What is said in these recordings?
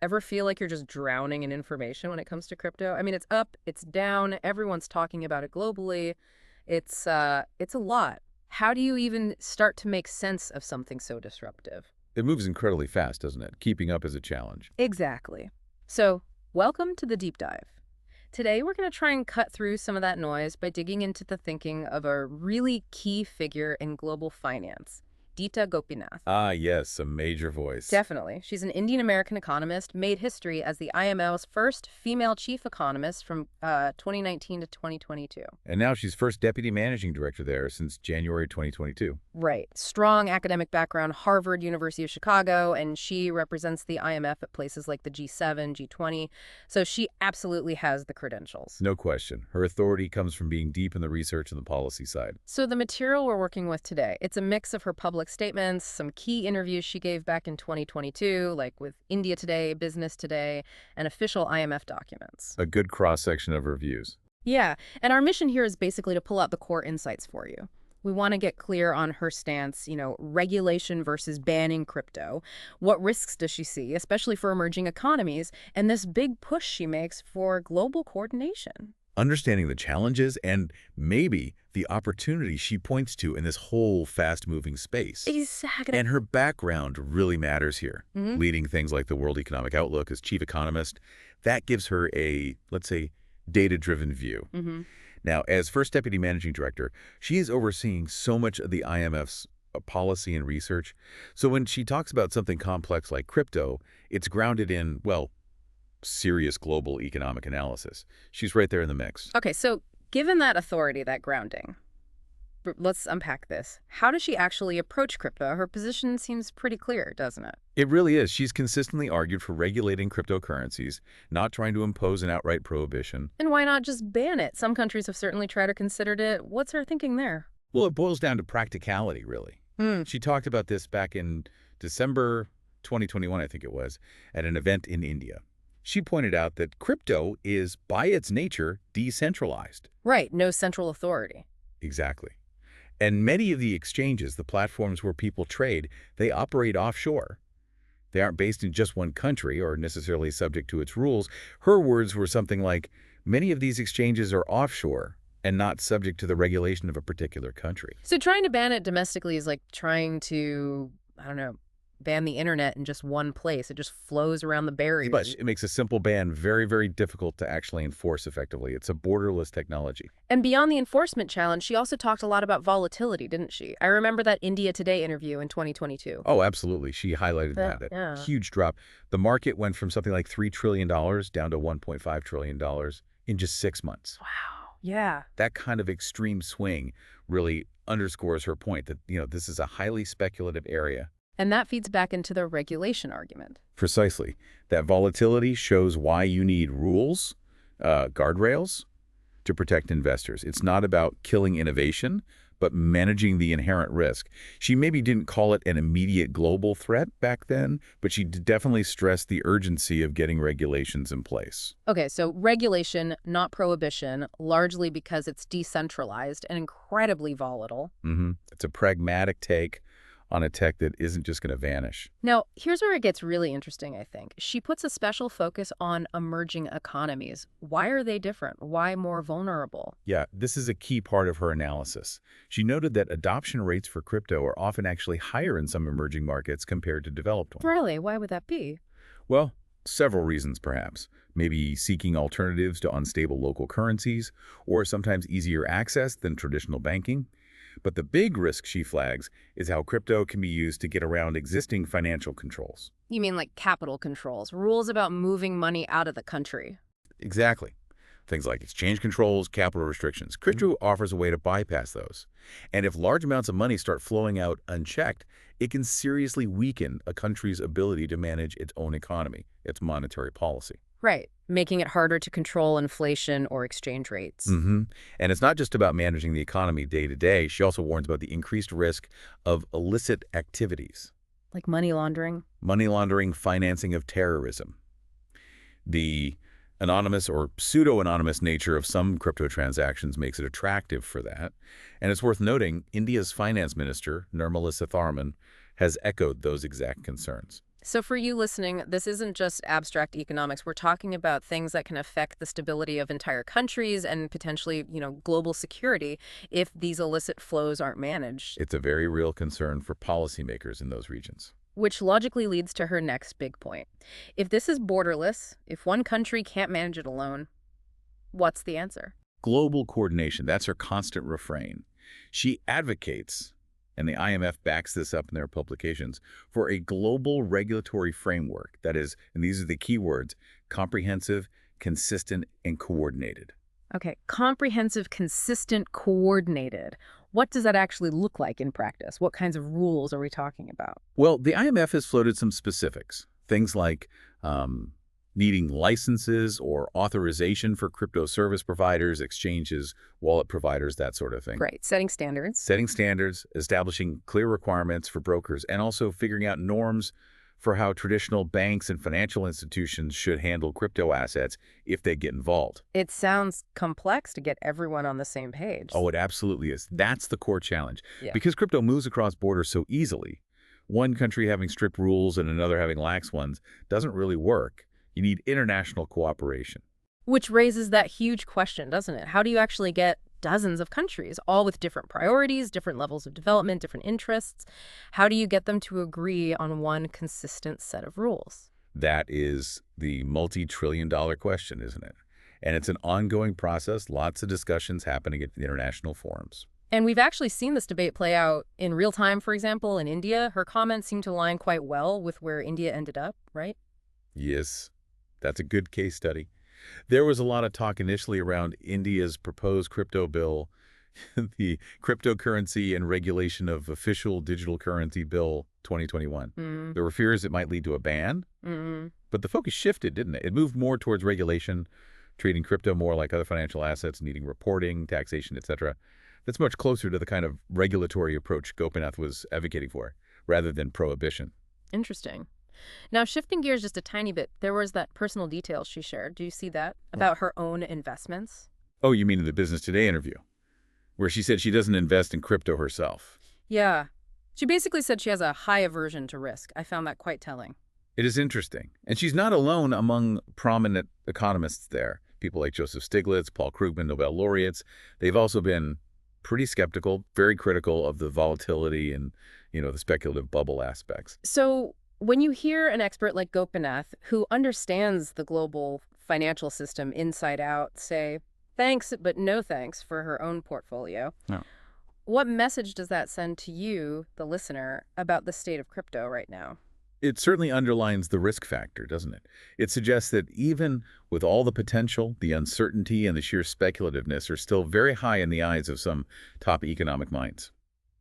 Ever feel like you're just drowning in information when it comes to crypto? I mean, it's up, it's down, everyone's talking about it globally. It's a lot. How do you even start to make sense of something so disruptive? It moves incredibly fast, doesn't it? Keeping up is a challenge. Exactly. So, welcome to the deep dive. Today, we're going to try and cut through some of that noise by digging into the thinking of a really key figure in global finance, Gita Gopinath. Ah, yes, a major voice. Definitely. She's an Indian-American economist, made history as the IMF's first female chief economist from 2019 to 2022. And now she's first deputy managing director there since January 2022. Right. Strong academic background, Harvard, University of Chicago, and she represents the IMF at places like the G7, G20. So she absolutely has the credentials. No question. Her authority comes from being deep in the research and the policy side. So the material we're working with today, it's a mix of her public statements, some key interviews she gave back in 2022, like with India Today, Business Today, and official IMF documents. A good cross-section of her views. Yeah, and our mission here is basically to pull out the core insights for you. We want to get clear on her stance, regulation versus banning crypto. What risks does she see, especially for emerging economies, and this big push she makes for global coordination? Understanding the challenges and maybe the opportunity she points to in this whole fast-moving space. Exactly. And her background really matters here. Leading things like the World Economic Outlook as chief economist, that gives her a, let's say, data-driven view. Now, as first deputy managing director, she is overseeing so much of the IMF's policy and research. So when she talks about something complex like crypto, it's grounded in, well, serious global economic analysis. She's right there in the mix. Okay, so given that authority, that grounding, let's unpack this. How does she actually approach crypto? Her position seems pretty clear, doesn't it? It really is. She's consistently argued for regulating cryptocurrencies, not trying to impose an outright prohibition. And why not just ban it? Some countries have certainly tried or considered it. What's her thinking there? Well, it boils down to practicality, really. She talked about this back in December 2021, I think it was, at an event in India. She pointed out that crypto is, by its nature, decentralized. Right, no central authority. Exactly. And many of the exchanges, the platforms where people trade, they operate offshore. They aren't based in just one country or necessarily subject to its rules. Her words were something like, many of these exchanges are offshore and not subject to the regulation of a particular country. So trying to ban it domestically is like trying to, ban the internet in just one place. It just flows around the barriers. But it makes a simple ban very, very difficult to actually enforce effectively. It's a borderless technology. And beyond the enforcement challenge, she also talked a lot about volatility, didn't she? I remember that India Today interview in 2022. Oh, absolutely. She highlighted that. Yeah. Huge drop. The market went from something like $3 trillion down to $1.5 trillion in just 6 months. Wow. Yeah. That kind of extreme swing really underscores her point that, this is a highly speculative area. And that feeds back into the regulation argument. Precisely. That volatility shows why you need rules, guardrails, to protect investors. It's not about killing innovation, but managing the inherent risk. She maybe didn't call it an immediate global threat back then, but she definitely stressed the urgency of getting regulations in place. Okay, so regulation, not prohibition, largely because it's decentralized and incredibly volatile. It's a pragmatic take on a tech that isn't just going to vanish. Now, here's where it gets really interesting, I think. She puts a special focus on emerging economies. Why are they different? Why more vulnerable? Yeah, this is a key part of her analysis. She noted that adoption rates for crypto are often actually higher in some emerging markets compared to developed ones. Really? Why would that be? Well, several reasons perhaps. Maybe seeking alternatives to unstable local currencies, or sometimes easier access than traditional banking. But the big risk she flags is how crypto can be used to get around existing financial controls. You mean like capital controls, rules about moving money out of the country? Exactly. Things like exchange controls, capital restrictions. Crypto offers a way to bypass those. And if large amounts of money start flowing out unchecked, it can seriously weaken a country's ability to manage its own economy, its monetary policy. Right, making it harder to control inflation or exchange rates. And it's not just about managing the economy day to day. She also warns about the increased risk of illicit activities. Like money laundering? Money laundering, financing of terrorism. The anonymous or pseudo-anonymous nature of some crypto transactions makes it attractive for that. And it's worth noting, India's finance minister, Nirmala Sitharaman, has echoed those exact concerns. So for you listening, this isn't just abstract economics. We're talking about things that can affect the stability of entire countries and potentially, global security if these illicit flows aren't managed. It's a very real concern for policymakers in those regions. Which logically leads to her next big point. If this is borderless, if one country can't manage it alone, what's the answer? Global coordination, that's her constant refrain. She advocates, and the IMF backs this up in their publications, for a global regulatory framework that is, and these are the key words, comprehensive, consistent, and coordinated. Okay, comprehensive, consistent, coordinated. What does that actually look like in practice? What kinds of rules are we talking about? Well, the IMF has floated some specifics, things like needing licenses or authorization for crypto service providers, exchanges, wallet providers, that sort of thing. Right, setting standards. Setting standards, establishing clear requirements for brokers, and also figuring out norms for how traditional banks and financial institutions should handle crypto assets if they get involved. It sounds complex to get everyone on the same page. Oh, it absolutely is. That's the core challenge. Yeah. Because crypto moves across borders so easily, one country having strict rules and another having lax ones doesn't really work. You need international cooperation. Which raises that huge question, doesn't it? How do you actually get dozens of countries, all with different priorities, different levels of development, different interests? How do you get them to agree on one consistent set of rules? That is the multi-trillion-dollar question, isn't it? And it's an ongoing process, lots of discussions happening at international forums. And we've actually seen this debate play out in real time, for example, in India. Her comments seem to align quite well with where India ended up, right? Yes, that's a good case study. There was a lot of talk initially around India's proposed crypto bill, the Cryptocurrency and Regulation of Official Digital Currency Bill 2021. There were fears it might lead to a ban, but the focus shifted, didn't it? It moved more towards regulation, treating crypto more like other financial assets, needing reporting, taxation, etc. That's much closer to the kind of regulatory approach Gopinath was advocating for, rather than prohibition. Interesting. Now, shifting gears just a tiny bit, there was that personal detail she shared. Do you see that? About her own investments? Oh, you mean in the Business Today interview, where she said she doesn't invest in crypto herself. Yeah. She basically said she has a high aversion to risk. I found that quite telling. It is interesting. And she's not alone among prominent economists there. People like Joseph Stiglitz, Paul Krugman, Nobel laureates. They've also been pretty skeptical, very critical of the volatility and, the speculative bubble aspects. So when you hear an expert like Gopinath, who understands the global financial system inside out, say, thanks, but no thanks for her own portfolio, No. What message does that send to you, the listener, about the state of crypto right now? It certainly underlines the risk factor, doesn't it? It suggests that even with all the potential, the uncertainty and the sheer speculativeness are still very high in the eyes of some top economic minds.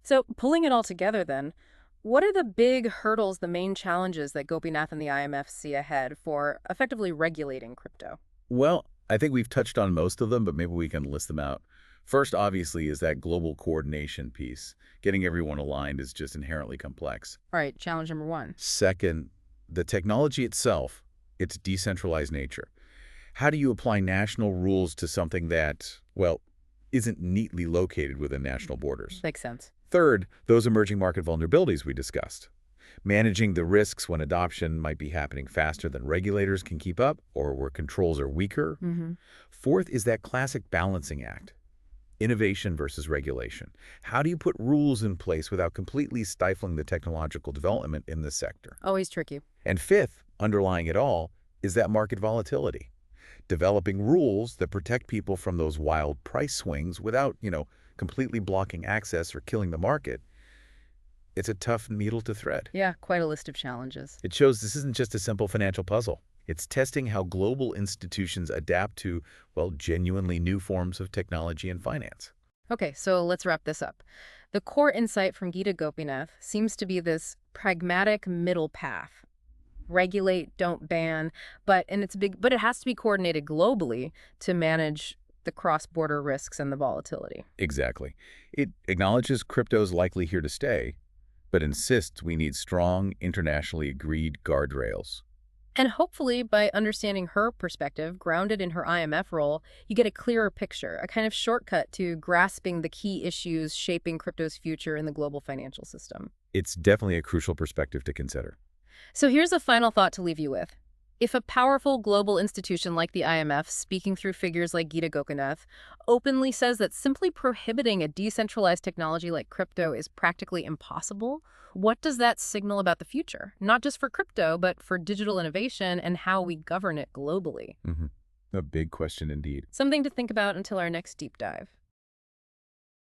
So pulling it all together then, what are the big hurdles, the main challenges that Gopinath and the IMF see ahead for effectively regulating crypto? Well, I think we've touched on most of them, but maybe we can list them out. First, obviously, is that global coordination piece. Getting everyone aligned is just inherently complex. All right, challenge number one. Second, the technology itself, its decentralized nature. How do you apply national rules to something that, well, isn't neatly located within national borders? Makes sense. Third, those emerging market vulnerabilities we discussed. Managing the risks when adoption might be happening faster than regulators can keep up or where controls are weaker. Fourth is that classic balancing act. Innovation versus regulation. How do you put rules in place without completely stifling the technological development in this sector? Always tricky. And fifth, underlying it all, is that market volatility. Developing rules that protect people from those wild price swings without, completely blocking access or killing the market. It's a tough needle to thread. Yeah, quite a list of challenges. It shows this isn't just a simple financial puzzle. It's testing how global institutions adapt to, well, genuinely new forms of technology and finance. Okay, so let's wrap this up. The core insight from Gita Gopinath seems to be this pragmatic middle path. Regulate, don't ban, but it has to be coordinated globally to manage the cross-border risks and the volatility. Exactly. It acknowledges crypto's likely here to stay, but insists we need strong, internationally agreed guardrails. And hopefully, by understanding her perspective, grounded in her IMF role, you get a clearer picture, a kind of shortcut to grasping the key issues shaping crypto's future in the global financial system. It's definitely a crucial perspective to consider. So here's a final thought to leave you with. If a powerful global institution like the IMF, speaking through figures like Gita Gopinath, openly says that simply prohibiting a decentralized technology like crypto is practically impossible, what does that signal about the future? Not just for crypto, but for digital innovation and how we govern it globally. A big question indeed. Something to think about until our next deep dive.